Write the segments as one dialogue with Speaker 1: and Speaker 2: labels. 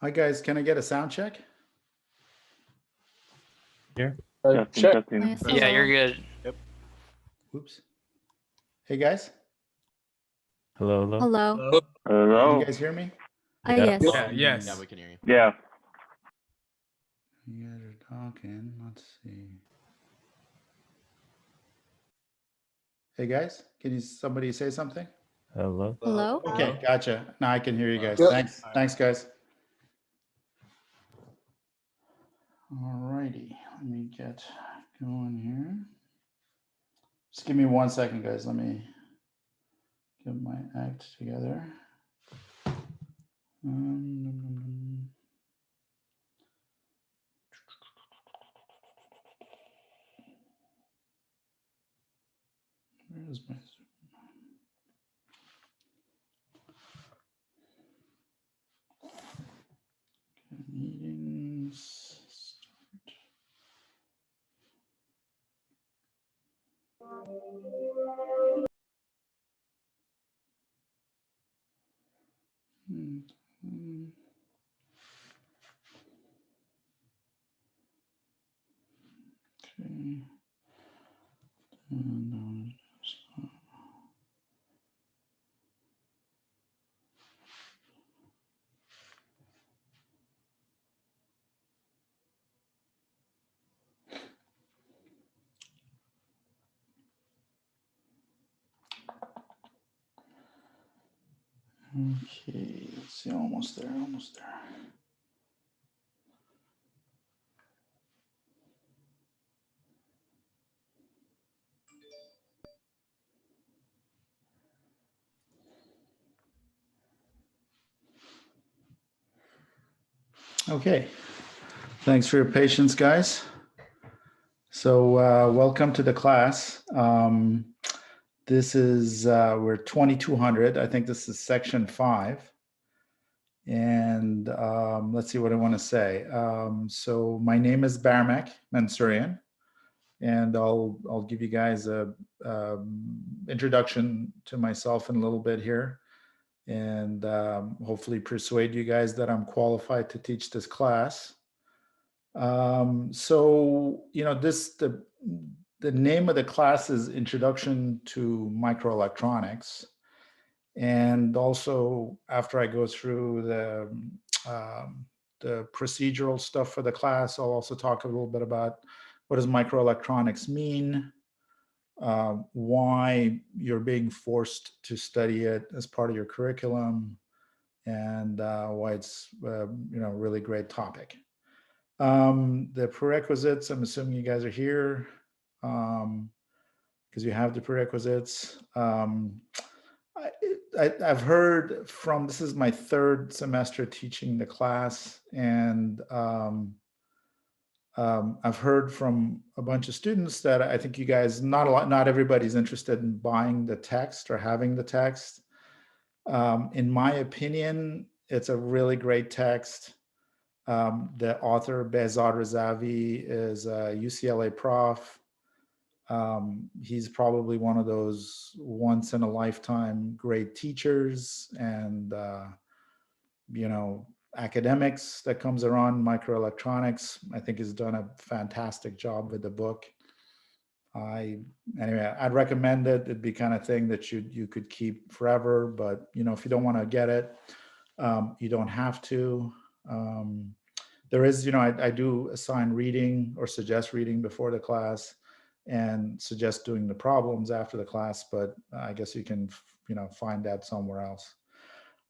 Speaker 1: Hi guys, can I get a sound check?
Speaker 2: Here.
Speaker 3: Check.
Speaker 4: Yes,
Speaker 5: Yeah, you're
Speaker 4: hello.
Speaker 5: good.
Speaker 1: Oops. Hey guys,
Speaker 2: Hello, hello.
Speaker 4: Hello.
Speaker 3: Hello.
Speaker 1: can
Speaker 3: Hello.
Speaker 1: you guys hear me?
Speaker 4: Yes.
Speaker 6: Yeah, yes.
Speaker 7: Yeah, we can hear you.
Speaker 3: Yeah.
Speaker 1: You guys are talking. Let's see. Hey guys, can you somebody say something?
Speaker 2: Hello.
Speaker 4: Hello.
Speaker 1: Okay, gotcha. Now I can hear you guys.
Speaker 3: Yep.
Speaker 1: Thanks. Thanks, guys. All righty, let me get going here. Just give me 1 second, guys. Let me get my act together. Where's my meetings? Okay. Okay, let's see, almost there, almost there. Okay, thanks for your patience, guys. So welcome to the class. This is, we're 2200. I think this is section 5. And let's see what I want to say. So my name is Barmak Mansourian, and I'll give you guys a introduction to myself in a little bit here, and hopefully persuade you guys that I'm qualified to teach this class. So the name of the class is Introduction to Microelectronics. And also, after I go through the procedural stuff for the class, I'll also talk a little bit about what does microelectronics mean, why you're being forced to study it as part of your curriculum, and why it's a really great topic. The prerequisites, I'm assuming you guys are here because you have the prerequisites. I've heard from, this is my 3rd semester teaching the class, and I've heard from a bunch of students that I think you guys, not everybody's interested in buying the text or having the text. In my opinion, it's a really great text. The author, Behzad Razavi, is a UCLA prof. He's probably one of those once in a lifetime great teachers and academics that comes around microelectronics. I think he's done a fantastic job with the book. Anyway, I'd recommend it. It'd be kind of thing that you could keep forever, but if you don't want to get it, you don't have to. There is, I do assign reading or suggest reading before the class and suggest doing the problems after the class, but I guess you can, find that somewhere else.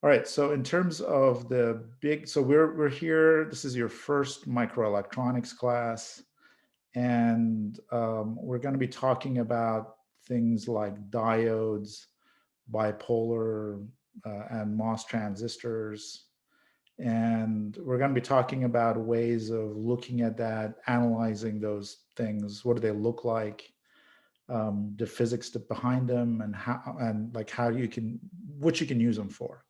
Speaker 1: All right, so in terms of so we're here, this is your first microelectronics class, and we're going to be talking about things like diodes, bipolar, and MOS transistors. And we're going to be talking about ways of looking at that, analyzing those things. What do they look like? The physics behind them, and how you can, what you can use them for.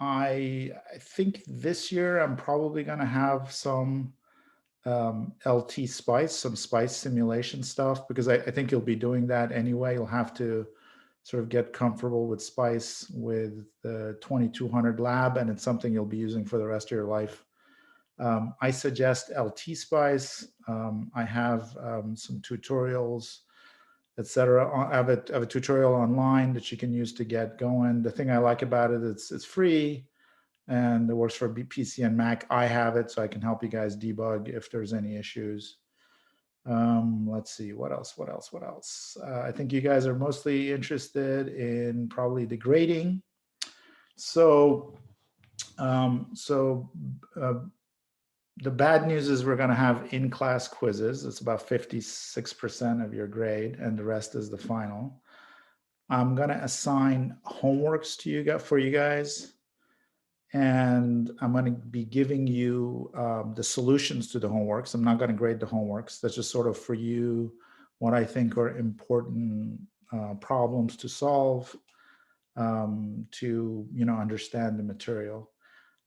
Speaker 1: I think this year I'm probably going to have some LT spice, some spice simulation stuff, because I think you'll be doing that anyway. You'll have to sort of get comfortable with Spice with the 2200 lab, and it's something you'll be using for the rest of your life. I suggest LT Spice. I have some tutorials, etc. I have a tutorial online that you can use to get going. The thing I like about it, it's free and it works for PC and Mac. I have it, so I can help you guys debug if there's any issues. Let's see, what else? I think you guys are mostly interested in probably the grading. So, the bad news is we're going to have in-class quizzes. It's about 56% of your grade, and the rest is the final. I'm going to assign homeworks to you guys, for you guys, and I'm going to be giving you the solutions to the homeworks. I'm not going to grade the homeworks. That's just sort of for you what I think are important problems to solve, to understand the material.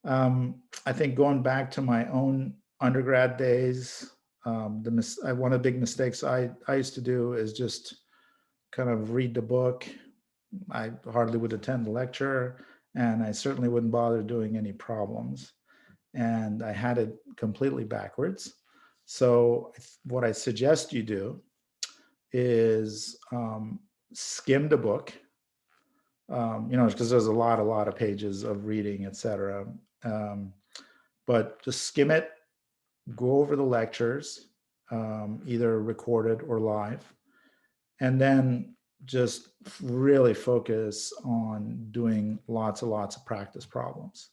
Speaker 1: I think going back to my own undergrad days, one of the big mistakes I used to do is just kind of read the book. I hardly would attend the lecture, and I certainly wouldn't bother doing any problems. And I had it completely backwards. So what I suggest you do is skim the book, because there's a lot of pages of reading, etc. But just skim it, go over the lectures, either recorded or live, and then just really focus on doing lots of practice problems.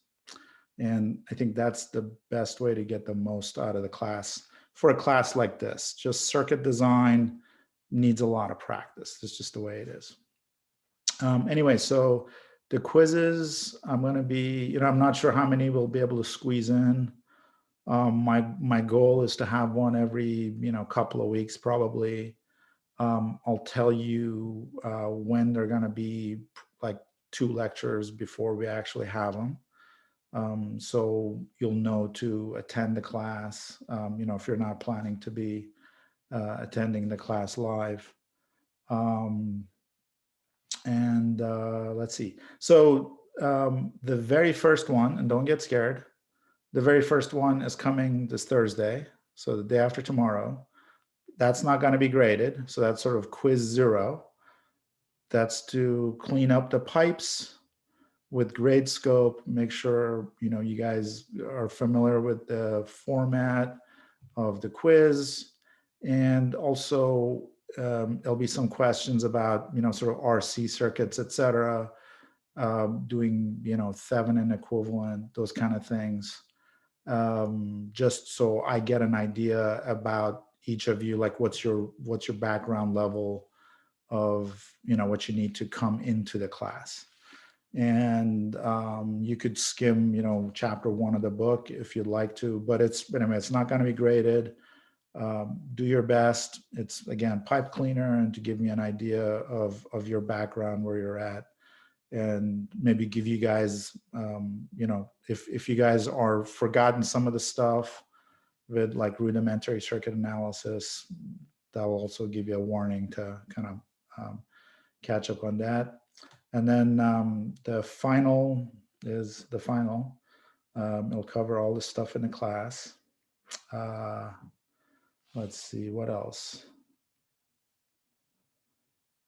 Speaker 1: And I think that's the best way to get the most out of the class for a class like this. Just circuit design needs a lot of practice. It's just the way it is. Anyway, so the quizzes, I'm going to be, I'm not sure how many we'll be able to squeeze in. My goal is to have one every, couple of weeks, probably. I'll tell you when they're going to be, like 2 lectures before we actually have them. So you'll know to attend the class, if you're not planning to be attending the class live. And let's see. So the very first one, and don't get scared, the very first one is coming this Thursday, so the day after tomorrow. That's not going to be graded, so that's sort of quiz 0. That's to clean up the pipes with grade scope, make sure you guys are familiar with the format of the quiz, and also there'll be some questions about sort of RC circuits, etc., doing Thevenin equivalent, those kind of things, just so I get an idea about each of you, like what's your background level of what you need to come into the class. And you could skim chapter 1 of the book if you'd like to, but it's not going to be graded. Do your best. It's, again, pipe cleaner, and to give me an idea of your background, where you're at, and maybe give you guys, if you guys are forgotten some of the stuff with like rudimentary circuit analysis, that will also give you a warning to kind of catch up on that. And then the final is the final. It'll cover all the stuff in the class. Let's see, what else?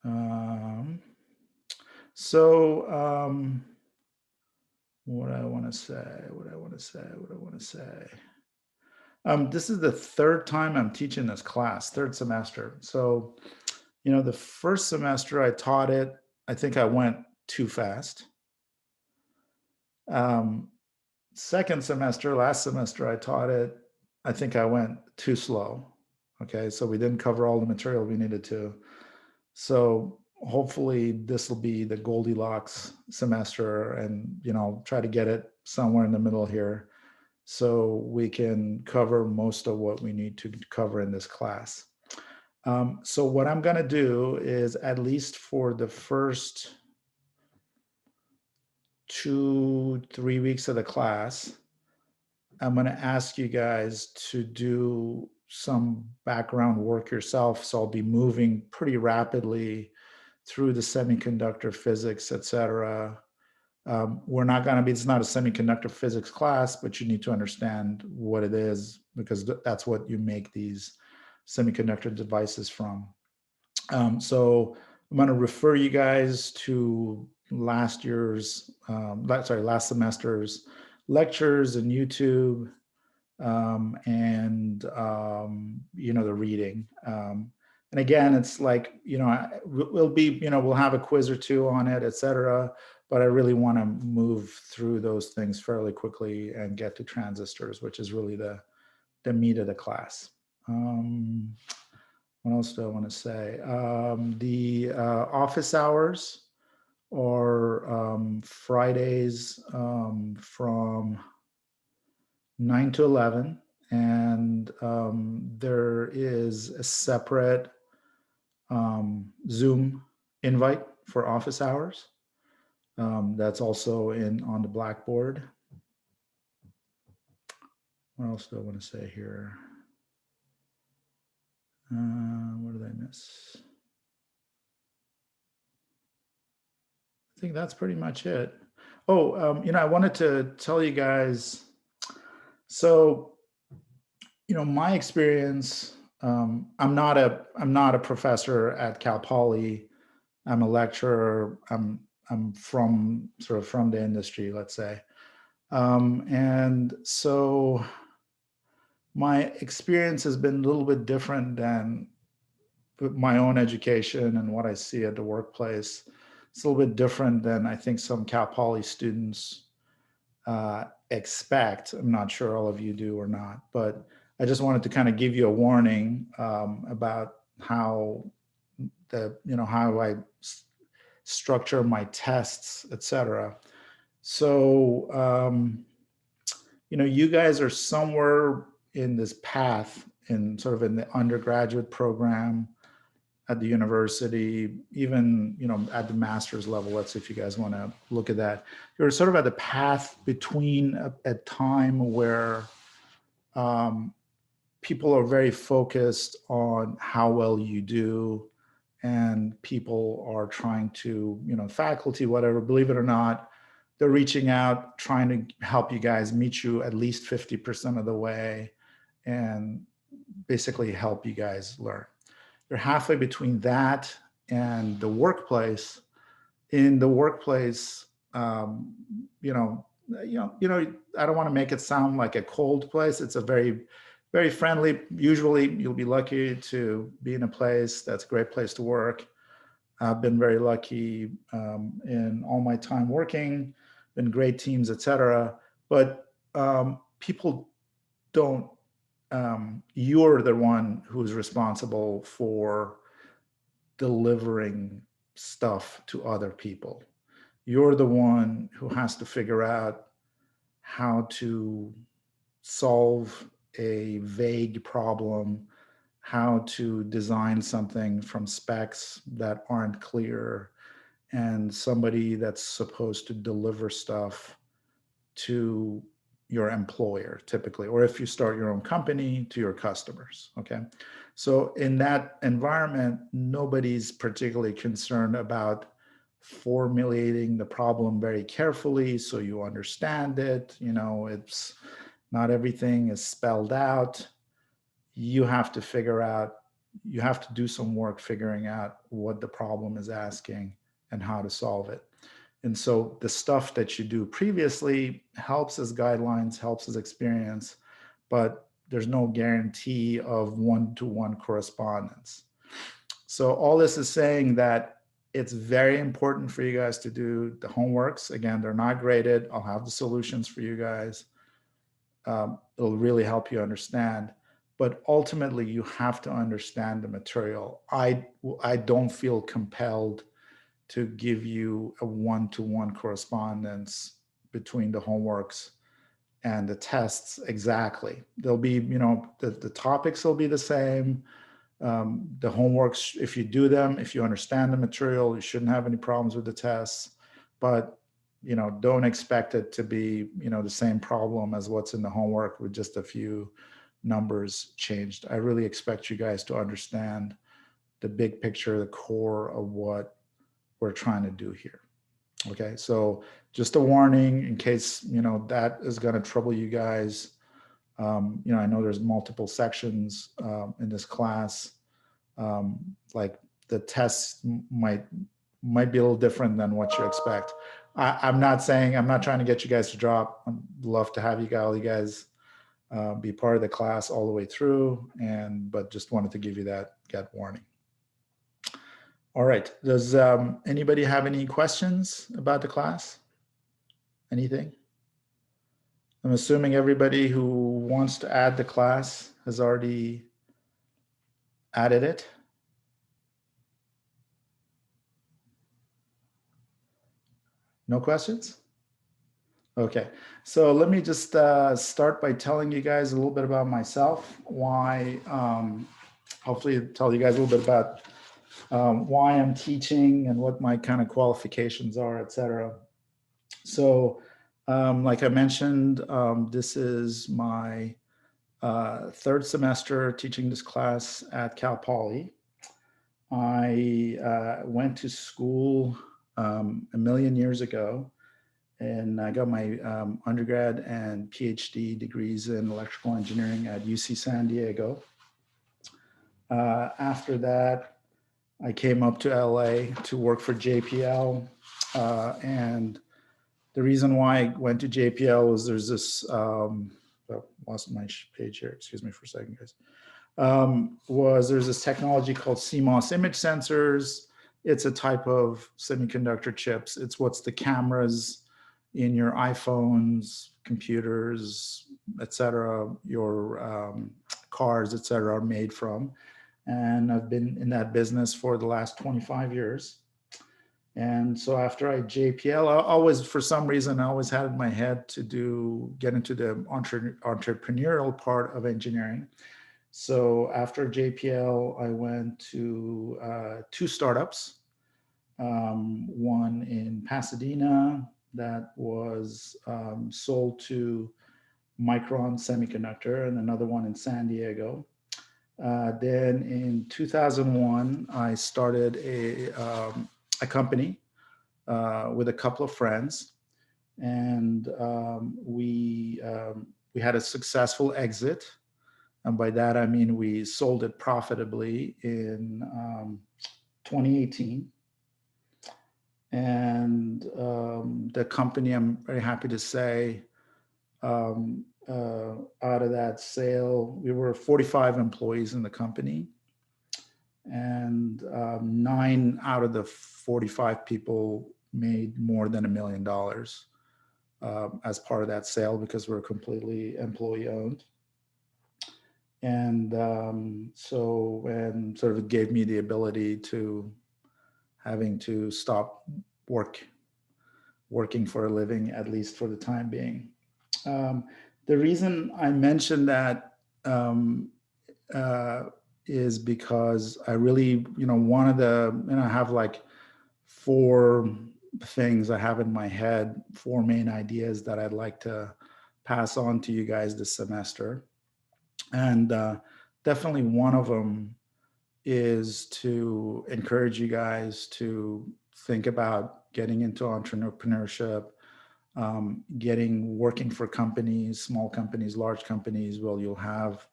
Speaker 1: What I want to say. This is the 3rd time I'm teaching this class, 3rd semester. So, the first semester I taught it, I think I went too fast. Second semester, last semester I taught it, I think I went too slow. Okay, so we didn't cover all the material we needed to. So hopefully this will be the Goldilocks semester, and I'll try to get it somewhere in the middle here, so we can cover most of what we need to cover in this class. So what I'm going to do is, at least for the first 2-3 weeks of the class, I'm going to ask you guys to do some background work yourself. So I'll be moving pretty rapidly through the semiconductor physics, etc. We're not going to be, it's not a semiconductor physics class, but you need to understand what it is, because that's what you make these semiconductor devices from. So I'm going to refer you guys to last semester's lectures and YouTube, and the reading. And again, it's like, we'll have a quiz or two on it, etc. But I really want to move through those things fairly quickly and get to transistors, which is really the meat of the class. What else do I want to say? The office hours are Fridays from 9 to 11, and there is a separate Zoom invite for office hours. That's also on the Blackboard. What else do I want to say here? What did I miss? I think that's pretty much it. Oh, I wanted to tell you guys, so, my experience, I'm not a professor at Cal Poly. I'm a lecturer. I'm from the industry, let's say. And so my experience has been a little bit different than my own education and what I see at the workplace. It's a little bit different than I think some Cal Poly students expect. I'm not sure all of you do or not, but I just wanted to kind of give you a warning about how how I structure my tests, etc. So you guys are somewhere in this path, in the undergraduate program at the university, even at the master's level. Let's see if you guys want to look at that. You're sort of at the path between a time where people are very focused on how well you do, and people are trying to, faculty, whatever, believe it or not, they're reaching out, trying to help you guys, meet you at least 50% of the way, and basically help you guys learn. You're halfway between that and the workplace. In the workplace, I don't want to make it sound like a cold place. It's a very, very friendly. Usually, you'll be lucky to be in a place that's a great place to work. I've been very lucky in all my time working, been great teams, etc. But people don't. You're the one who's responsible for delivering stuff to other people. You're the one who has to figure out how to solve a vague problem, how to design something from specs that aren't clear, and somebody that's supposed to deliver stuff to your employer, typically, or if you start your own company, to your customers. Okay. So in that environment, nobody's particularly concerned about formulating the problem very carefully so you understand it. It's not everything is spelled out. You have to you have to do some work figuring out what the problem is asking and how to solve it. And so the stuff that you do previously helps as guidelines, helps as experience, but there's no guarantee of one-to-one correspondence. So all this is saying that it's very important for you guys to do the homeworks. Again, they're not graded. I'll have the solutions for you guys. It'll really help you understand. But ultimately, you have to understand the material. I don't feel compelled to give you a one-to-one correspondence between the homeworks and the tests exactly. There'll be, the topics will be the same. The homeworks, if you do them, if you understand the material, you shouldn't have any problems with the tests. But, don't expect it to be, the same problem as what's in the homework with just a few numbers changed. I really expect you guys to understand the big picture, the core of what we're trying to do here. Okay, so just a warning in case, that is going to trouble you guys. I know there's multiple sections in this class. Like the tests might be a little different than what you expect. I'm not trying to get you guys to drop. I'd love to have you guys be part of the class all the way through, but just wanted to give you that warning. All right. Does anybody have any questions about the class? Anything? I'm assuming everybody who wants to add the class has already added it. No questions? Okay, so let me just start by telling you guys a little bit about myself, hopefully tell you guys a little bit about why I'm teaching and what my kind of qualifications are, etc. So, like I mentioned, this is my third semester teaching this class at Cal Poly. I went to school a million years ago, and I got my undergrad and PhD degrees in electrical engineering at UC San Diego. After that, I came up to LA to work for JPL. And the reason why I went to JPL was there's this, lost my page here, excuse me for a second, guys. There's this technology called CMOS image sensors. It's a type of semiconductor chips. It's what's the cameras in your iPhones, computers, etc., your cars, etc., are made from. And I've been in that business for the last 25 years. And so after I JPL, I always, for some reason, I always had in my head to get into the entrepreneurial part of engineering. So after JPL, I went to two startups, one in Pasadena that was sold to Micron Semiconductor, and another one in San Diego. Then in 2001, I started a company with a couple of friends, and we had a successful exit. And by that, I mean we sold it profitably in 2018. And the company, I'm very happy to say, out of that sale, we were 45 employees in the company. And 9 out of the 45 people made more than $1 million as part of that sale because we're completely employee owned. And and sort of it gave me the ability to having to stop working for a living, at least for the time being. The reason I mentioned that is because I really, I have like 4 things I have in my head, 4 main ideas that I'd like to pass on to you guys this semester. And definitely one of them is to encourage you guys to think about getting into entrepreneurship, working for companies, small companies, large companies. Well, you'll have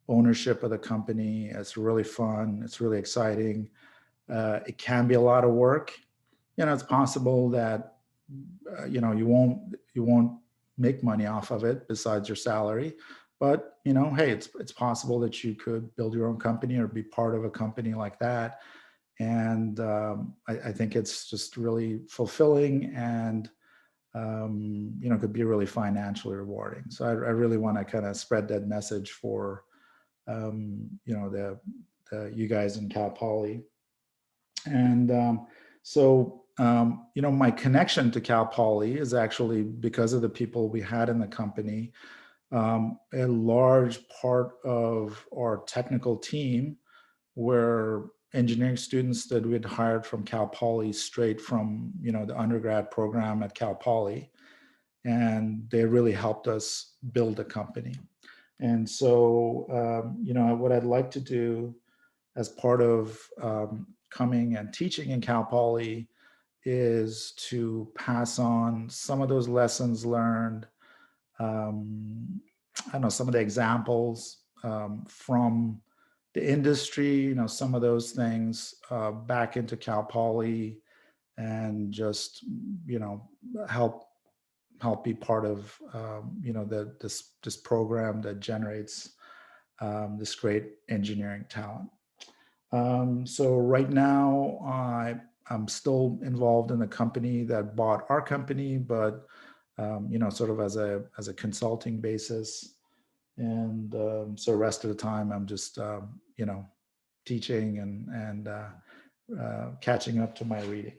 Speaker 1: ownership of the company. It's really fun. It's really exciting. It can be a lot of work. It's possible that you won't make money off of it besides your salary. But hey, it's possible that you could build your own company or be part of a company like that. And I think it's just really fulfilling and could be really financially rewarding. So I really want to kind of spread that message for you guys in Cal Poly. And my connection to Cal Poly is actually because of the people we had in the company. A large part of our technical team were engineering students that we had hired from Cal Poly straight from the undergrad program at Cal Poly, and they really helped us build a company. And so what I'd like to do as part of coming and teaching in Cal Poly is to pass on some of those lessons learned. I don't know, some of the examples from the industry, some of those things back into Cal Poly, and just, help be part of, this program that generates this great engineering talent. So right now, I'm still involved in the company that bought our company, but sort of as a consulting basis. And so the rest of the time, I'm just teaching and catching up to my reading.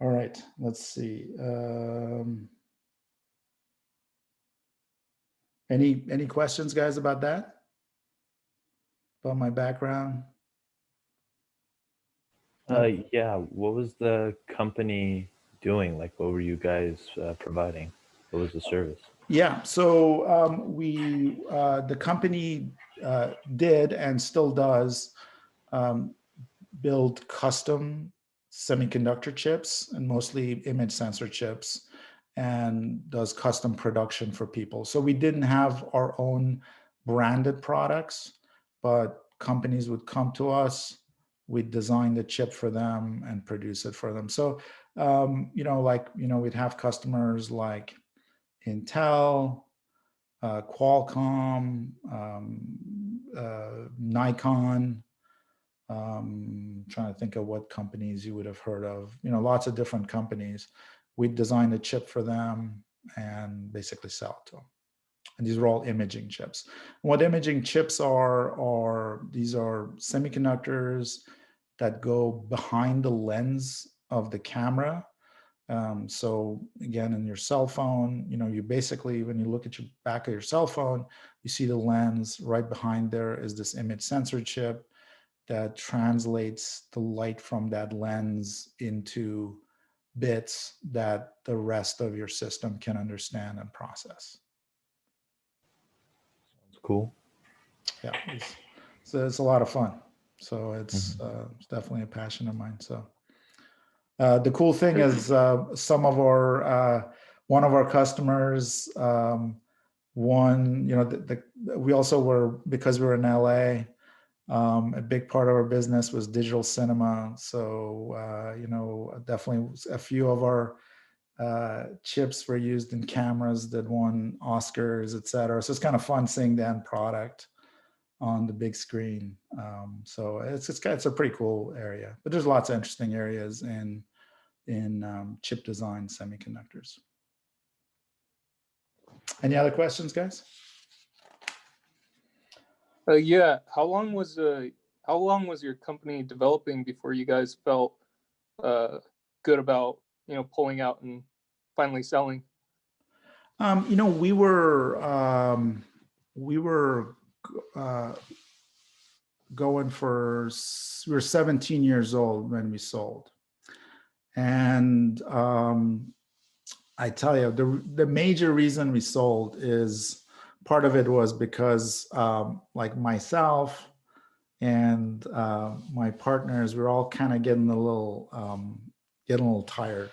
Speaker 1: All right, let's see. Any questions, guys, about that? About my background? No?
Speaker 2: Yeah, what was the company doing? Like, what were you guys providing? What was the service?
Speaker 1: Yeah. So the company did and still does um, build custom semiconductor chips, and mostly image sensor chips, and does custom production for people. So we didn't have our own branded products, but companies would come to us, we'd design the chip for them and produce it for them. So we'd have customers like Intel, Qualcomm, Nikon. Trying to think of what companies you would have heard of. Lots of different companies. We design a chip for them and basically sell it to them. And these are all imaging chips. And what imaging chips are these are semiconductors that go behind the lens of the camera. So again, in your cell phone, you basically, when you look at your back of your cell phone, you see the lens. Right behind there is this image sensor chip that translates the light from that lens into bits that the rest of your system can understand and process.
Speaker 2: It's cool.
Speaker 1: Yeah, it's a lot of fun. So
Speaker 2: Mhm.
Speaker 1: it's definitely a passion of mine. So the cool thing is one of our customers, we also were, because we were in LA, a big part of our business was digital cinema. So, definitely a few of our chips were used in cameras that won Oscars, et cetera. So it's kind of fun seeing the end product on the big screen. So it's a pretty cool area, but there's lots of interesting areas in chip design semiconductors. Any other questions, guys?
Speaker 3: Yeah. How long was your company developing before you guys felt good about pulling out and finally selling?
Speaker 1: We were going for, we were 17 years old when we sold. And I tell you, the major reason we sold is, part of it was because like myself and my partners, we're all kind of getting a little tired,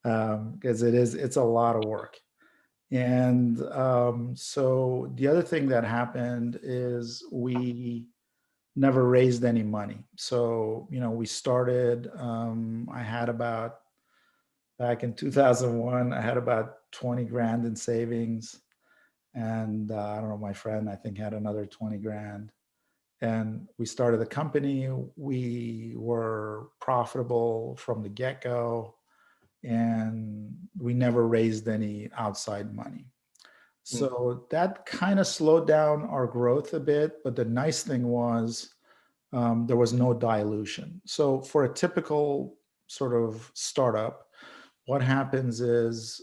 Speaker 1: because it's a lot of work. And so the other thing that happened is we never raised any money. So, we started, back in 2001, I had about 20 grand in savings. And I don't know, my friend, I think, had another 20 grand. And we started the company. We were profitable from the get-go, and we never raised any outside money. So that kind of slowed down our growth a bit. But the nice thing was, there was no dilution. So for a typical sort of startup, what happens is,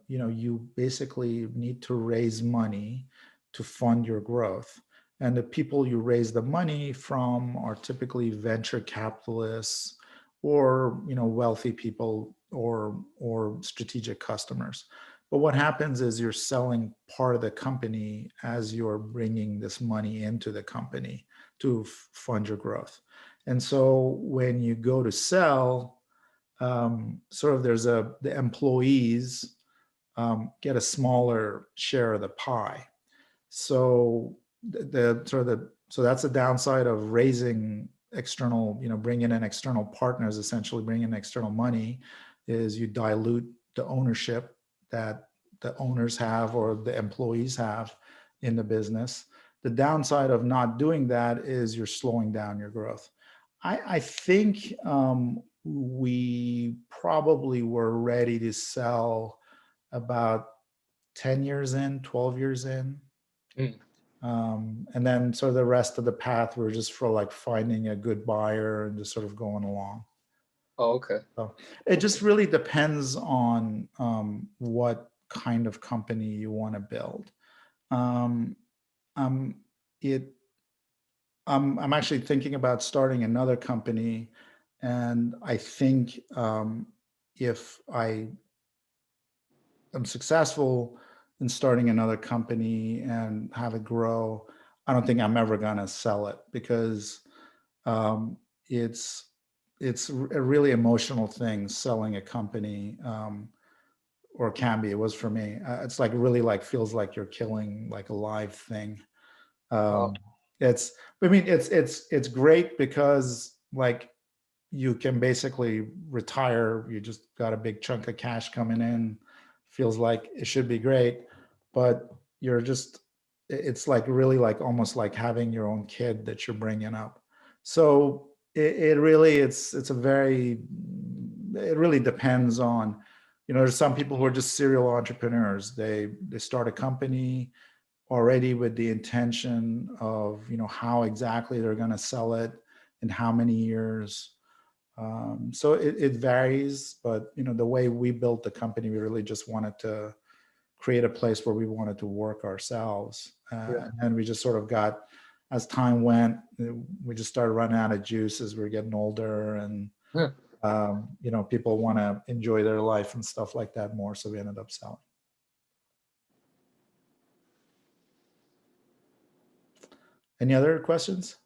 Speaker 1: you basically need to raise money to fund your growth. And the people you raise the money from are typically venture capitalists, or, wealthy people, or strategic customers. But what happens is you're selling part of the company as you're bringing this money into the company to fund your growth. And so when you go to sell, sort of the employees get a smaller share of the pie. So so that's a downside of raising external, bringing in external partners, essentially bringing in external money, is you dilute the ownership that the owners have or the employees have in the business. The downside of not doing that is you're slowing down your growth. I think we probably were ready to sell about 10 years in, 12 years in. And then sort of the rest of the path we're just for like finding a good buyer and just sort of going along.
Speaker 3: Oh, okay.
Speaker 1: So it just really depends on what kind of company you want to build. I'm actually thinking about starting another company, and I think if I am successful in starting another company and have it grow, I don't think I'm ever gonna sell it, because it's a really emotional thing selling a company, or can be. It was for me. It's like really like feels like you're killing like a live thing.
Speaker 3: Oh,
Speaker 1: It's, I mean, it's great because like you can basically retire. You just got a big chunk of cash coming in. Feels like it should be great, but you're just, it's like really like almost like having your own kid that you're bringing up. So it really, it's a very, it really depends on, there's some people who are just serial entrepreneurs. They start a company already with the intention of, how exactly they're going to sell it in how many years. So it varies, but the way we built the company, we really just wanted to create a place where we wanted to work ourselves.
Speaker 3: Yeah.
Speaker 1: And we just sort of got, as time went, we just started running out of juice as we were getting older, and
Speaker 3: Yeah.
Speaker 1: people want to enjoy their life and stuff like that more. So we ended up selling. Any other questions?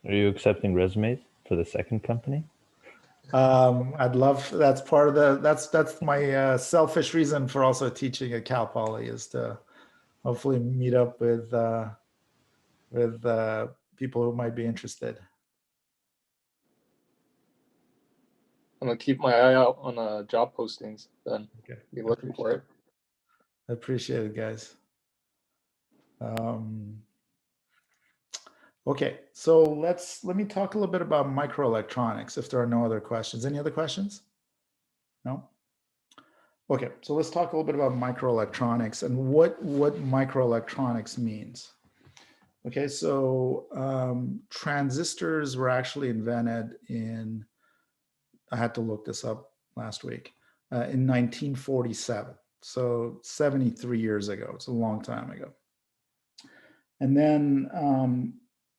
Speaker 2: Are you accepting resumes for the second company?
Speaker 1: I'd love, that's part of that's my selfish reason for also teaching at Cal Poly, is to hopefully meet up with people who might be interested.
Speaker 3: I'm gonna keep my eye out on job postings then.
Speaker 1: Okay.
Speaker 3: Be looking for it.
Speaker 1: I appreciate it, guys. Okay, so let me talk a little bit about microelectronics, if there are no other questions. Any other questions? No? Okay, so let's talk a little bit about microelectronics and what microelectronics means. Okay, so transistors were actually invented in, I had to look this up last week, in 1947. So 73 years ago. It's a long time ago. And then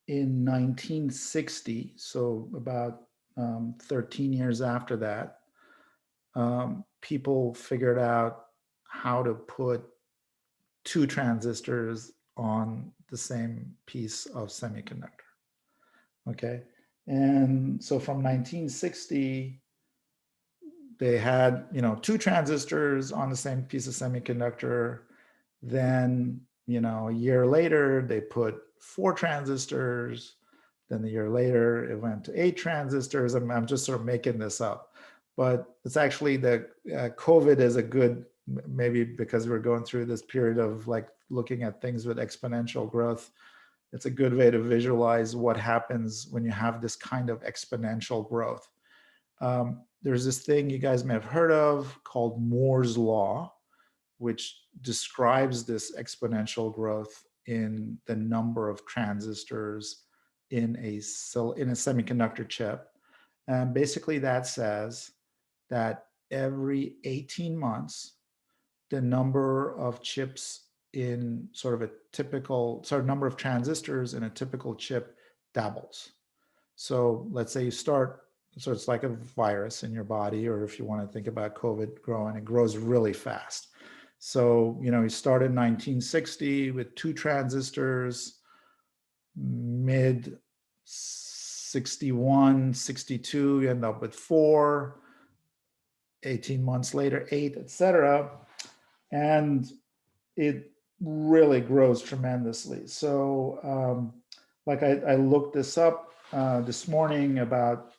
Speaker 1: in 1960, so about 13 years after that, people figured out how to put two transistors on the same piece of semiconductor. Okay. And so from 1960, they had, two transistors on the same piece of semiconductor. Then, a year later, they put 4 transistors. Then the year later, it went to 8 transistors. I'm just sort of making this up, but it's actually the COVID is a good, maybe because we're going through this period of like looking at things with exponential growth. It's a good way to visualize what happens when you have this kind of exponential growth. There's this thing you guys may have heard of called Moore's Law, which describes this exponential growth in the number of transistors in a semiconductor chip. And basically that says that every 18 months, the number of chips in sort of a typical, number of transistors in a typical chip doubles. So let's say you start, so it's like a virus in your body, or if you want to think about COVID growing, it grows really fast. So, you started in 1960 with 2 transistors, mid 61, 62, you end up with 4, 18 months later, 8, etc. And it really grows tremendously. So like I looked this up this morning about,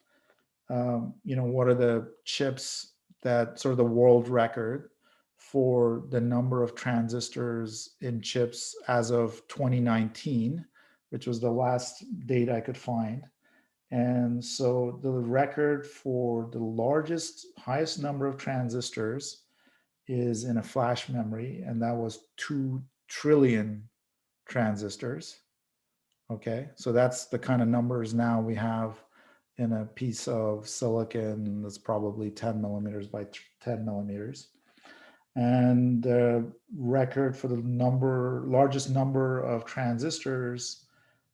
Speaker 1: what are the chips that sort of the world record for the number of transistors in chips as of 2019, which was the last date I could find. And so the record for the largest, highest number of transistors is in a flash memory, and that was 2 trillion transistors. Okay, so that's the kind of numbers now we have in a piece of silicon that's probably 10 millimeters by 10 millimeters. And the record for the largest number of transistors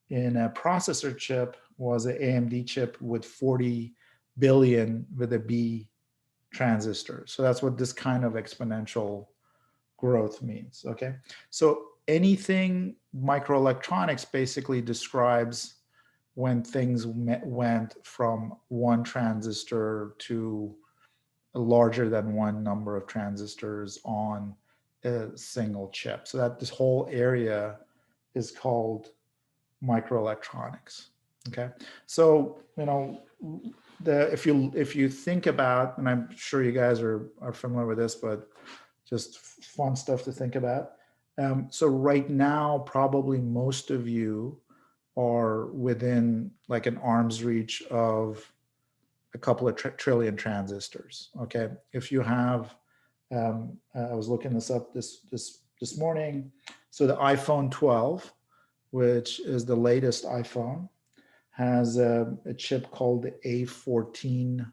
Speaker 1: in a processor chip was an AMD chip with 40 billion with a B transistors. So that's what this kind of exponential growth means. Okay, so anything microelectronics basically describes when things went from one transistor to a larger than one number of transistors on a single chip. So that this whole area is called microelectronics. Okay, so if you think about, and I'm sure you guys are familiar with this, but just fun stuff to think about. So right now, probably most of you are within like an arm's reach of a couple of trillion transistors. Okay, if you have, I was looking this up this morning. So the iPhone 12, which is the latest iPhone, has a chip called the A14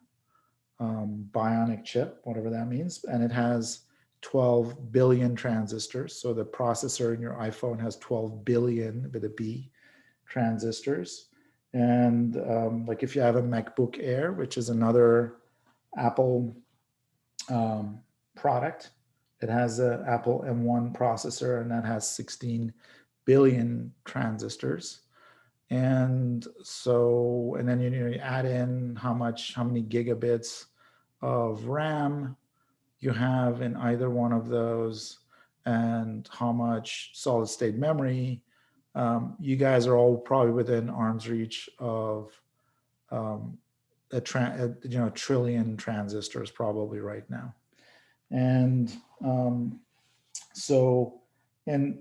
Speaker 1: bionic chip, whatever that means, and it has 12 billion transistors. So the processor in your iPhone has 12 billion with a B transistors. And like if you have a MacBook Air, which is another Apple product, it has an Apple M1 processor, and that has 16 billion transistors. And so, and then you add in how many gigabits of RAM you have in either one of those, and how much solid state memory. You guys are all probably within arm's reach of a trillion transistors probably right now. And so, and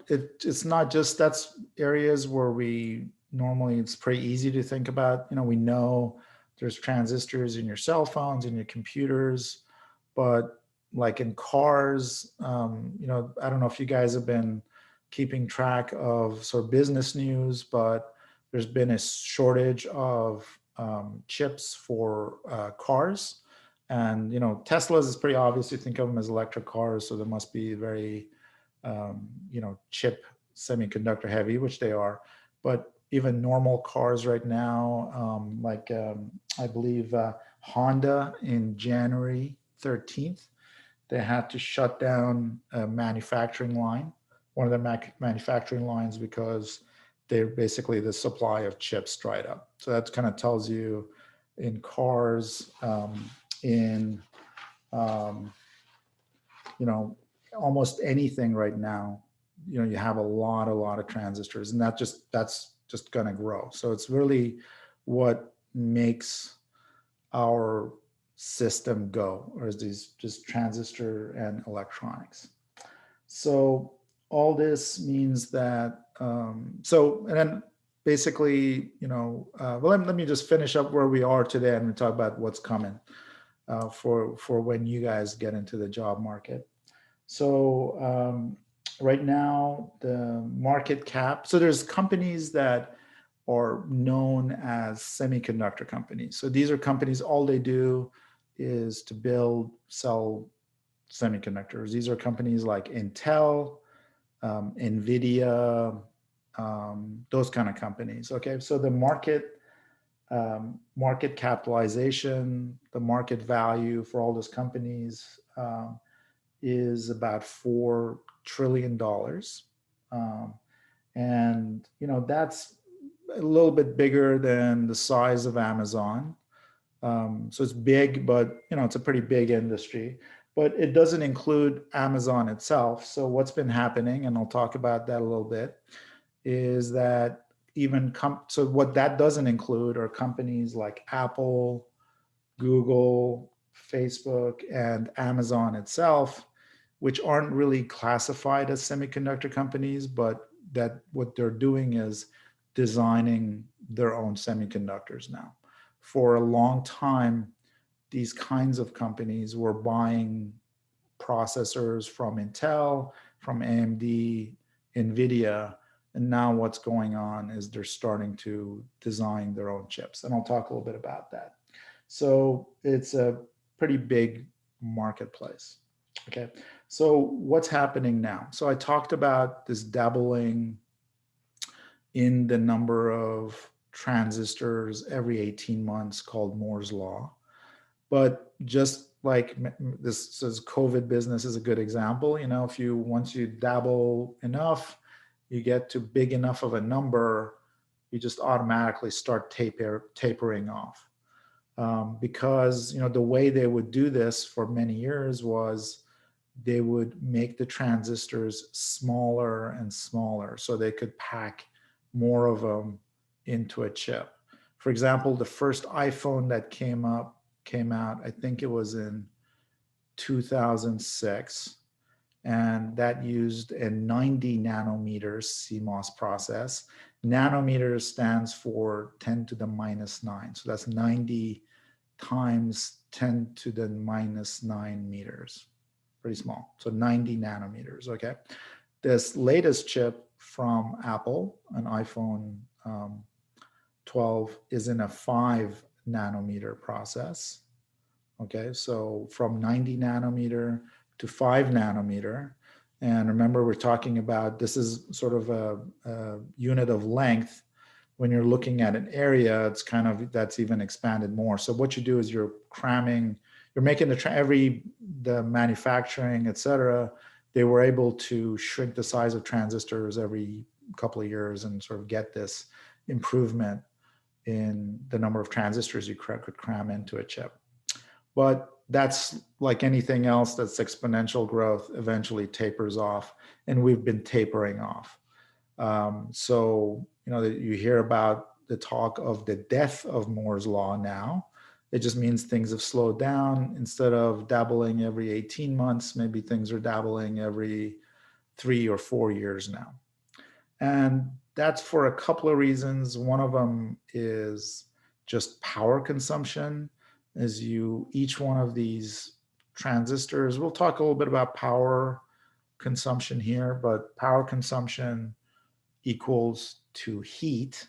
Speaker 1: it's not just, that's areas where we normally, it's pretty easy to think about. We know there's transistors in your cell phones, in your computers, but like in cars, I don't know if you guys have been keeping track of sort of business news, but there's been a shortage of chips for cars. And Teslas is pretty obvious. You think of them as electric cars, so there must be very chip semiconductor heavy, which they are. But even normal cars right now, I believe Honda in January 13th, they had to shut down a manufacturing line, one of the manufacturing lines, because they're basically the supply of chips dried up. So that kind of tells you in cars, in almost anything right now, you have a lot of transistors, and that's just going to grow. So it's really what makes our system go, or is these just transistor and electronics. So all this means that, and then basically, let me just finish up where we are today, and we talk about what's coming for when you guys get into the job market. So right now, the market cap, so there's companies that are known as semiconductor companies. So these are companies, all they do is to sell semiconductors. These are companies like Intel, NVIDIA, those kind of companies. Okay, so the market capitalization, the market value for all those companies is about $4 trillion. And that's a little bit bigger than the size of Amazon. So it's big, but it's a pretty big industry. But it doesn't include Amazon itself. So what's been happening, and I'll talk about that a little bit, is that so what that doesn't include are companies like Apple, Google, Facebook, and Amazon itself, which aren't really classified as semiconductor companies, but that what they're doing is designing their own semiconductors now. For a long time, these kinds of companies were buying processors from Intel, from AMD, NVIDIA, and now what's going on is they're starting to design their own chips. And I'll talk a little bit about that. So it's a pretty big marketplace. Okay, so what's happening now? So I talked about this doubling in the number of transistors every 18 months called Moore's Law. But just like this says, COVID business is a good example. If once you dabble enough, you get to big enough of a number, you just automatically start tapering off. Because the way they would do this for many years was they would make the transistors smaller and smaller so they could pack more of them into a chip. For example, the first iPhone that came out, I think it was in 2006, and that used a 90 nanometers CMOS process. Nanometers stands for 10 to the minus 9. So that's 90 times 10 to the minus 9 meters. Pretty small. So 90 nanometers, okay? This latest chip from Apple, an iPhone 12, is in a 5 nanometer process. Okay, so from 90 nanometer to 5 nanometer. And remember, we're talking about, this is sort of a unit of length. When you're looking at an area, it's kind of, that's even expanded more. So what you do is you're cramming, you're making the manufacturing, et cetera, they were able to shrink the size of transistors every couple of years and sort of get this improvement in the number of transistors you could cram into a chip. But that's like anything else that's exponential growth eventually tapers off, and we've been tapering off. So, you hear about the talk of the death of Moore's Law now. It just means things have slowed down. Instead of dabbling every 18 months, maybe things are dabbling every 3 or 4 years now. And that's for a couple of reasons. One of them is just power consumption. Each one of these transistors, we'll talk a little bit about power consumption here, but power consumption equals to heat,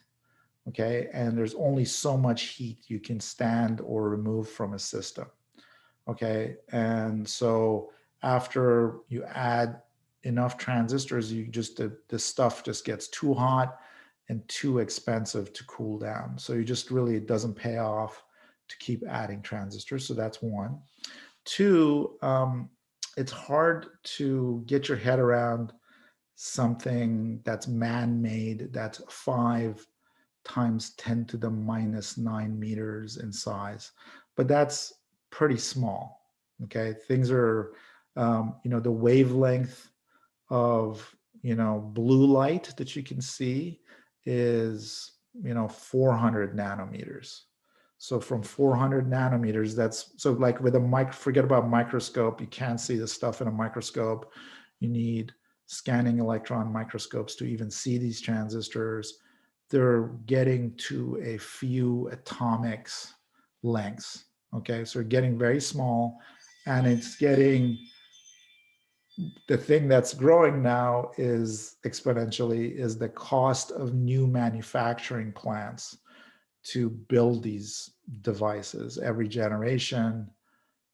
Speaker 1: okay? And there's only so much heat you can stand or remove from a system, okay? And so after you add enough transistors, the stuff just gets too hot and too expensive to cool down. So it doesn't pay off to keep adding transistors. So that's one. Two, it's hard to get your head around something that's man-made, that's 5 times 10 to the minus 9 meters in size. But that's pretty small, okay? Things are, the wavelength of, blue light that you can see is, 400 nanometers. So from 400 nanometers, so like with forget about microscope, you can't see the stuff in a microscope. You need scanning electron microscopes to even see these transistors. They're getting to a few atomics lengths, okay? So they're getting very small, and the thing that's growing now is exponentially is the cost of new manufacturing plants to build these devices. Every generation,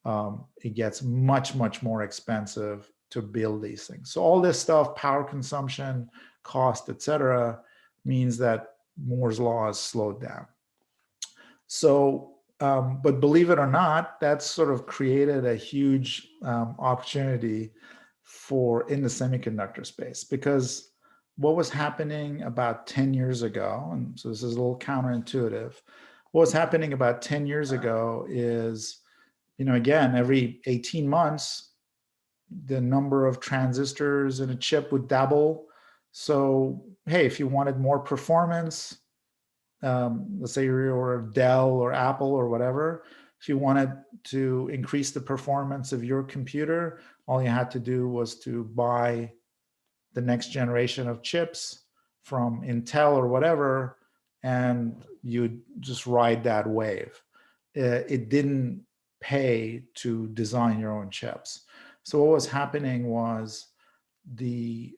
Speaker 1: it gets much, much more expensive to build these things. So all this stuff, power consumption, cost, et cetera, means that Moore's Law has slowed down. So, but believe it or not, that's sort of created a huge opportunity in the semiconductor space, because what was happening about 10 years ago, and so this is a little counterintuitive. What was happening about 10 years ago is, again, every 18 months, the number of transistors in a chip would double. So, hey, if you wanted more performance, let's say you're Dell or Apple or whatever, if you wanted to increase the performance of your computer, all you had to do was to buy the next generation of chips from Intel or whatever, and you'd just ride that wave. It didn't pay to design your own chips. So what was happening was the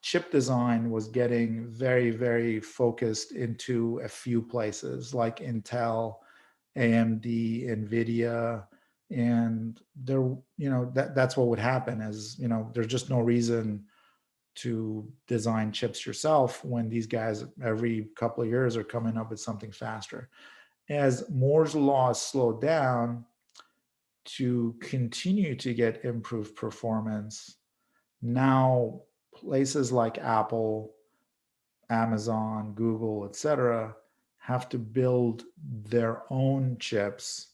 Speaker 1: chip design was getting very, very focused into a few places like Intel, AMD, NVIDIA, and that's what would happen is, there's just no reason to design chips yourself when these guys every couple of years are coming up with something faster. As Moore's law slowed down, to continue to get improved performance, now places like Apple, Amazon, Google, etc., have to build their own chips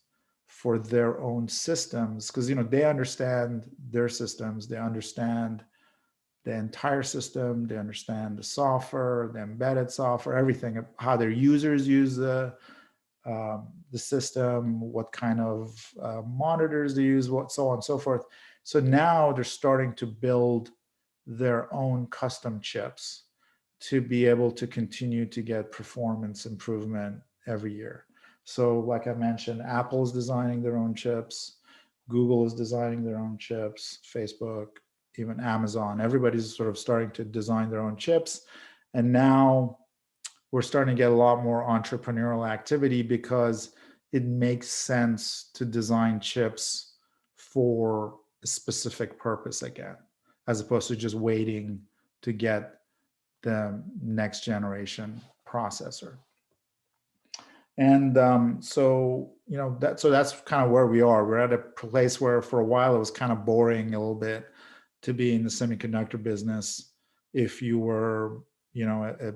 Speaker 1: for their own systems because they understand their systems, they understand the entire system, they understand the software, the embedded software, everything, how their users use the system, what kind of monitors they use, what, so on and so forth. So now they're starting to build their own custom chips to be able to continue to get performance improvement every year. So like I mentioned, Apple's designing their own chips, Google is designing their own chips, Facebook, even Amazon, everybody's sort of starting to design their own chips. And now we're starting to get a lot more entrepreneurial activity because it makes sense to design chips for a specific purpose again, as opposed to just waiting to get the next generation processor. And so that's kind of where we are. We're at a place where for a while it was kind of boring a little bit to be in the semiconductor business if you were a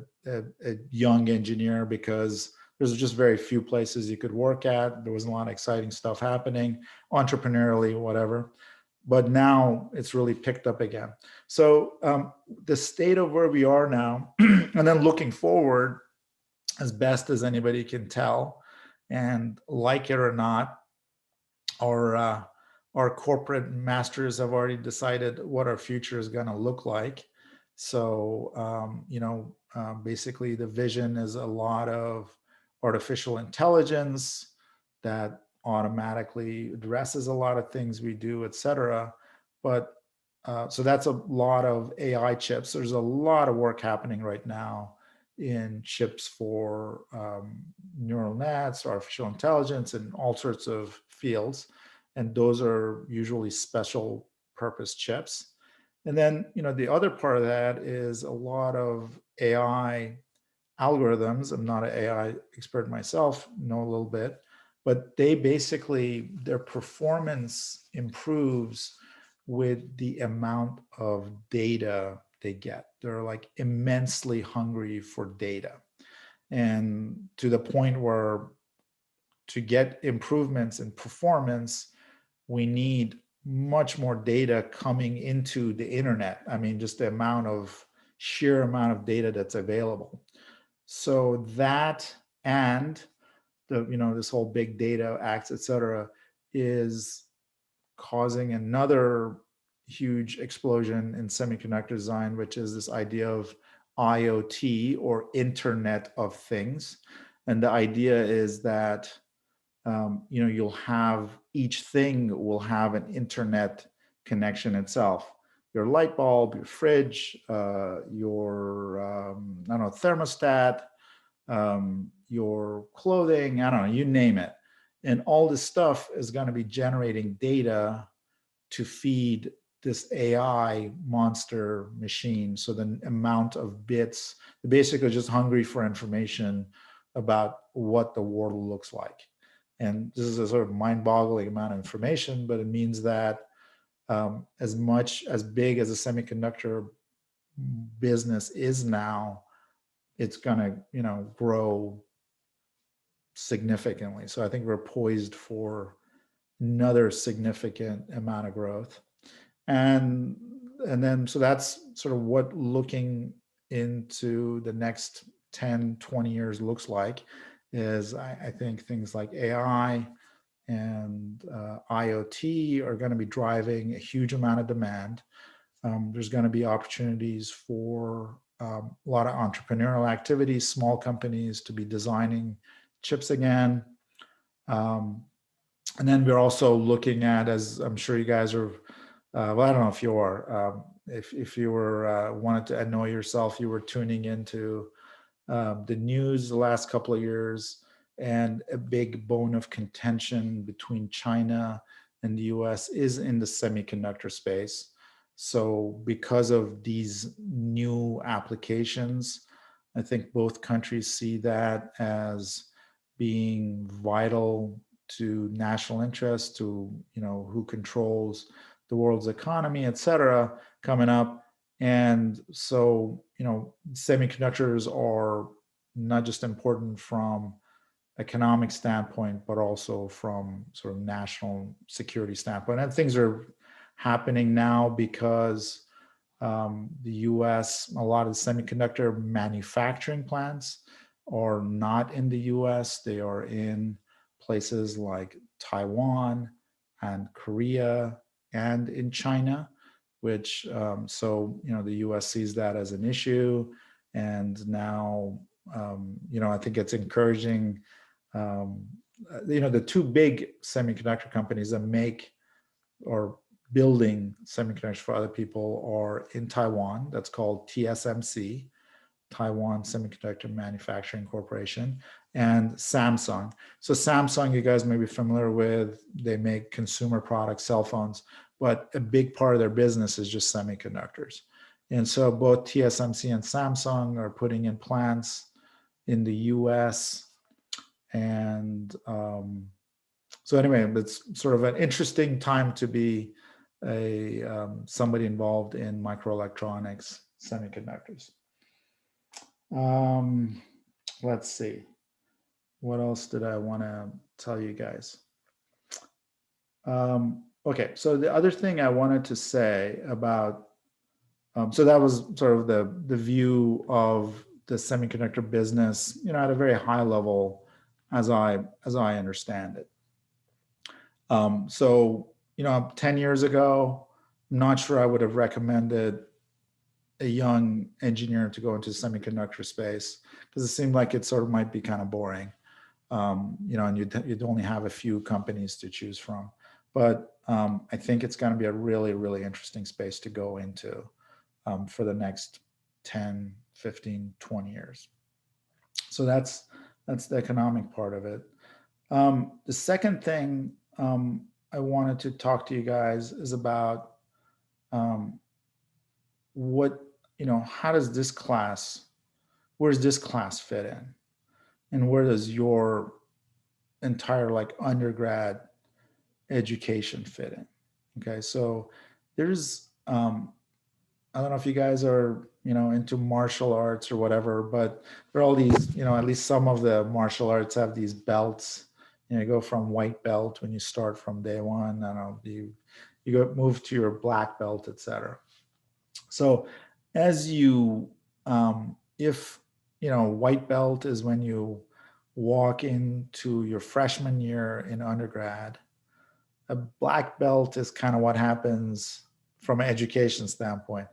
Speaker 1: young engineer, because there's just very few places you could work at. There wasn't a lot of exciting stuff happening, entrepreneurially, whatever. But now it's really picked up again. So the state of where we are now, and then looking forward, as best as anybody can tell, and like it or not, our corporate masters have already decided what our future is going to look like. So basically the vision is a lot of artificial intelligence that automatically addresses a lot of things we do, et cetera. But so that's a lot of AI chips. There's a lot of work happening right now in chips for neural nets, artificial intelligence, and all sorts of fields. And those are usually special purpose chips. And then, the other part of that is a lot of AI algorithms. I'm not an AI expert myself, know a little bit, but they basically, their performance improves with the amount of data they get. They're like immensely hungry for data. And to the point where to get improvements in performance, we need much more data coming into the internet. I mean, just the sheer amount of data that's available. So that, and this whole big data acts, et cetera, is causing another huge explosion in semiconductor design, which is this idea of IoT, or Internet of Things. And the idea is that you'll have, each thing will have an internet connection itself. Your light bulb, your fridge, your thermostat, your clothing, I don't know, you name it. And all this stuff is going to be generating data to feed this AI monster machine. So the amount of bits, they're basically just hungry for information about what the world looks like. And this is a sort of mind-boggling amount of information, but it means that as big as a semiconductor business is now, it's going to, you know, grow significantly. So I think we're poised for another significant amount of growth. And then, so that's sort of what looking into the next 10, 20 years looks like, is I think things like AI and IoT are going to be driving a huge amount of demand. There's going to be opportunities for a lot of entrepreneurial activities, small companies to be designing chips again. And then we're also looking at, as I'm sure you guys are, well, I don't know if you are, if you were wanted to annoy yourself, you were tuning into the news the last couple of years, and a big bone of contention between China and the US is in the semiconductor space. So because of these new applications, I think both countries see that as being vital to national interest, to, you know, who controls the world's economy, et cetera, coming up. And so, you know, semiconductors are not just important from economic standpoint, but also from sort of national security standpoint. And things are happening now because the US, a lot of the semiconductor manufacturing plants are not in the US. They are in places like Taiwan and Korea and in China, which, so, you know, the US sees that as an issue. And now, you know, I think it's encouraging, you know, the two big semiconductor companies that make or building semiconductors for other people are in Taiwan. That's called TSMC, Taiwan Semiconductor Manufacturing Corporation, and Samsung. So Samsung, you guys may be familiar with, they make consumer products, cell phones, but a big part of their business is just semiconductors. And so both TSMC and Samsung are putting in plants in the US. And so anyway, it's sort of an interesting time to be a somebody involved in microelectronics, semiconductors. Let's see. What else did I want to tell you guys? Okay, so the other thing I wanted to say about, so that was sort of the view of the semiconductor business, you know, at a very high level, as I understand it. So, you know, 10 years ago, I'm not sure I would have recommended a young engineer to go into semiconductor space, because it seemed like it sort of might be kind of boring, you know, and you'd only have a few companies to choose from. But I think it's going to be a really, really interesting space to go into for the next 10, 15, 20 years. So that's the economic part of it. The second thing I wanted to talk to you guys is about what, you know, how does this class, where does this class fit in? And where does your entire like undergrad education fit in? Okay, so there's, I don't know if you guys are, you know, into martial arts or whatever, but there are all these, you know, at least some of the martial arts have these belts. You know, you go from white belt when you start from day one. I don't know, you go move to your black belt, etc. So as you, if, you know, white belt is when you walk into your freshman year in undergrad, a black belt is kind of what happens from an education standpoint.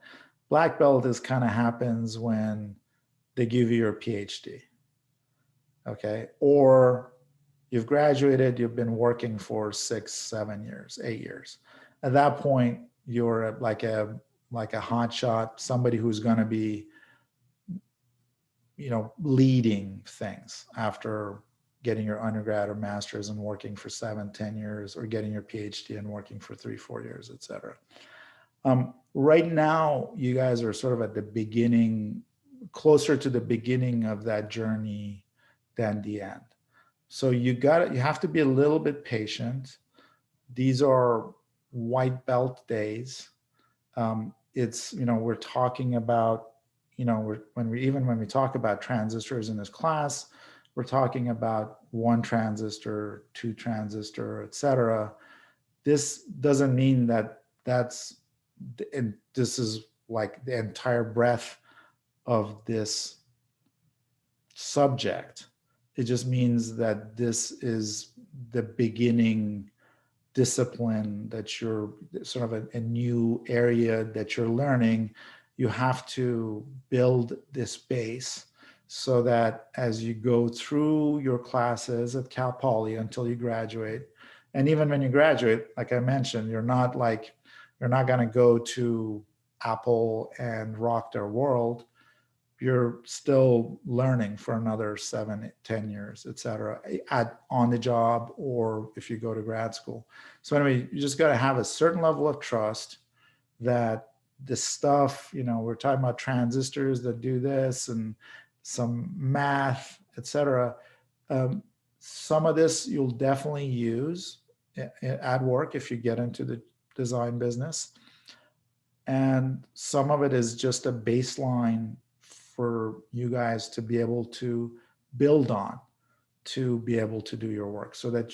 Speaker 1: Black belt is kind of happens when they give you your PhD, okay? Or you've graduated, you've been working for 6, 7 years, 8 years. At that point, you're like a hot shot, somebody who's going to be, you know, leading things after getting your undergrad or master's and working for 7, 10 years, or getting your PhD and working for 3, 4 years, et cetera. Right now, you guys are sort of at the beginning, closer to the beginning of that journey than the end. So you have to be a little bit patient. These are white belt days. it's, we're talking about, when we talk about transistors in this class, we're talking about 1 transistor, 2 transistor, etc. This doesn't mean that and this is like the entire breadth of this subject. It just means that this is the beginning discipline, that you're sort of a new area that you're learning. You have to build this base so that as you go through your classes at Cal Poly until you graduate, and even when you graduate, like I mentioned, you're not going to go to Apple and rock their world. You're still learning for another 7, 10 years, et cetera, on the job, or if you go to grad school. So anyway, you just got to have a certain level of trust that this stuff, we're talking about transistors that do this and some math, et cetera. Some of this you'll definitely use at work if you get into the design business. And some of it is just a baseline for you guys to be able to build on, to be able to do your work, so that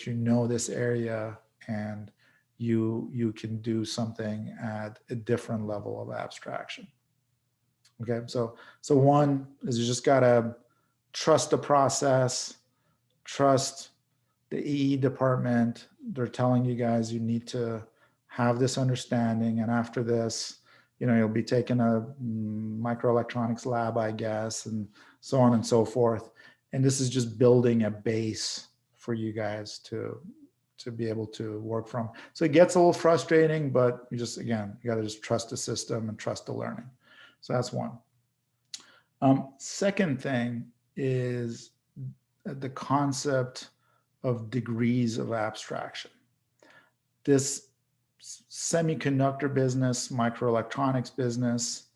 Speaker 1: this area and you can do something at a different level of abstraction. Okay, so one is you just gotta trust the process, trust the EE department. They're telling you guys you need to have this understanding, and after this, you'll be taking a microelectronics lab, I guess, and so on and so forth. And this is just building a base for you guys to be able to work from. So it gets a little frustrating, but you got to just trust the system and trust the learning. So that's one. Second thing is the concept of degrees of abstraction. This semiconductor business, microelectronics business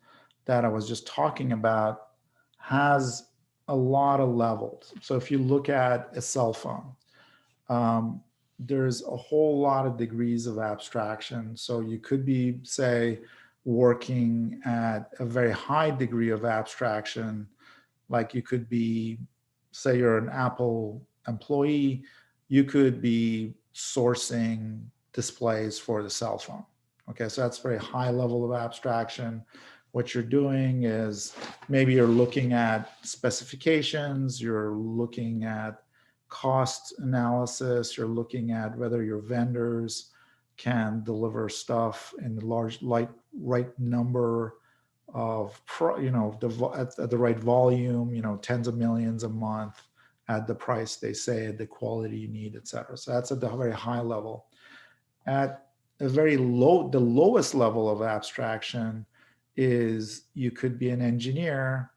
Speaker 1: that I was just talking about has a lot of levels. So if you look at a cell phone, there's a whole lot of degrees of abstraction. So you could be, say, working at a very high degree of abstraction. Like you could be, say you're an Apple employee, you could be sourcing displays for the cell phone. Okay, so that's very high level of abstraction. What you're doing is maybe you're looking at specifications, you're looking at cost analysis, you're looking at whether your vendors can deliver stuff in the right number of, at the right volume, tens of millions a month at the price they say, at the quality you need, et cetera. So that's at the very high level. At a very low, the lowest level of abstraction is you could be an engineer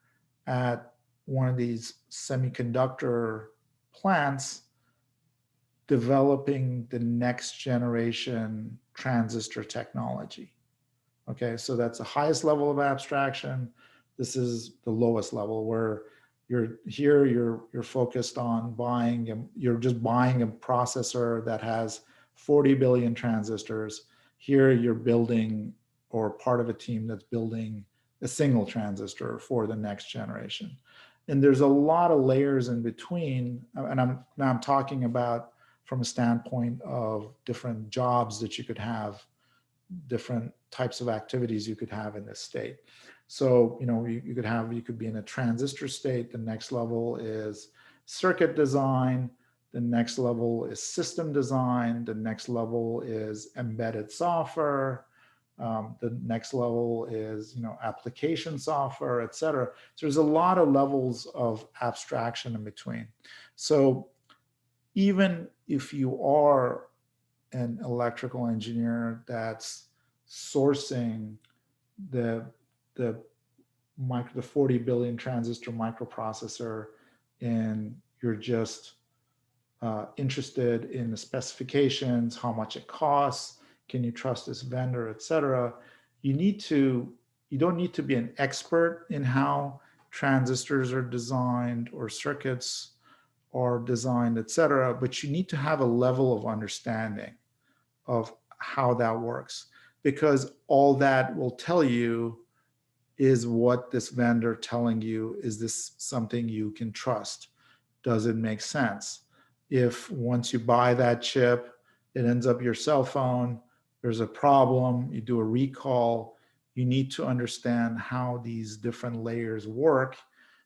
Speaker 1: at one of these semiconductor plants developing the next generation transistor technology. Okay, so that's the highest level of abstraction. This is the lowest level, where you're focused on you're just buying a processor that has 40 billion transistors. Here you're building, or part of a team that's building, a single transistor for the next generation. And there's a lot of layers in between. And I'm talking about from a standpoint of different jobs that you could have, different types of activities you could have in this state. So, you could be in a transistor state. The next level is circuit design. The next level is system design. The next level is embedded software. The next level is, application software, et cetera. So there's a lot of levels of abstraction in between. So even if you are an electrical engineer that's sourcing the 40 billion transistor microprocessor, and you're just interested in the specifications, how much it costs, can you trust this vendor, et cetera, you don't need to be an expert in how transistors are designed or circuits are designed, et cetera, but you need to have a level of understanding of how that works. because all that will tell you is what this vendor telling you, is this something you can trust? Does it make sense? If once you buy that chip, it ends up your cell phone, there's a problem, you do a recall, you need to understand how these different layers work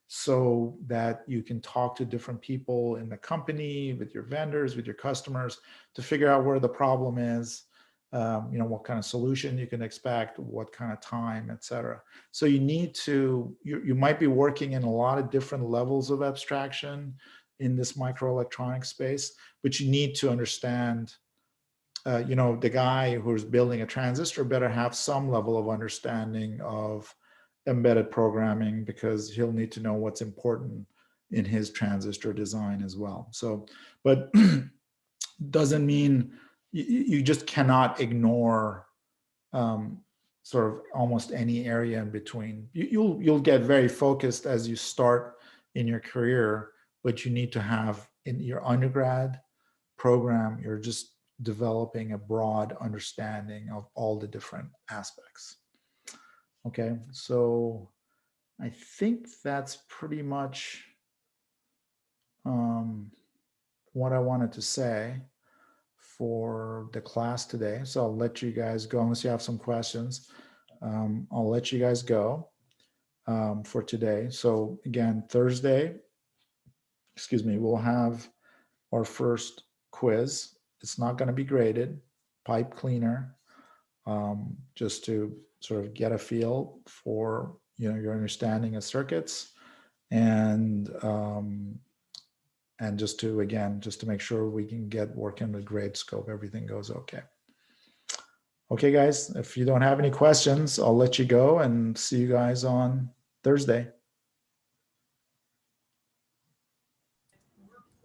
Speaker 1: so that you can talk to different people in the company, with your vendors, with your customers, to figure out where the problem is, what kind of solution you can expect, what kind of time, et cetera. So you need to, you might be working in a lot of different levels of abstraction in this microelectronic space, but you need to understand, the guy who's building a transistor better have some level of understanding of embedded programming, because he'll need to know what's important in his transistor design as well. So, but doesn't mean you just cannot ignore sort of almost any area in between. You'll get very focused as you start in your career, but you need to have in your undergrad program, you're just developing a broad understanding of all the different aspects. Okay, so I think that's pretty much what I wanted to say for the class today. So I'll let you guys go unless you have some questions. I'll let you guys go for today. So again, Thursday, we'll have our first quiz. It's not going to be graded, pipe cleaner, just to sort of get a feel for your understanding of circuits, and just to make sure we can get working with grade scope, everything goes okay. Okay, guys, if you don't have any questions, I'll let you go and see you guys on Thursday.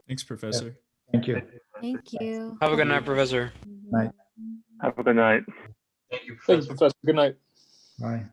Speaker 4: Thanks, Professor.
Speaker 1: Thank you.
Speaker 5: Thank you.
Speaker 6: Have a good night, Professor.
Speaker 1: Night.
Speaker 7: Have a good night.
Speaker 3: Thank you, Professor. Good night.
Speaker 1: Bye.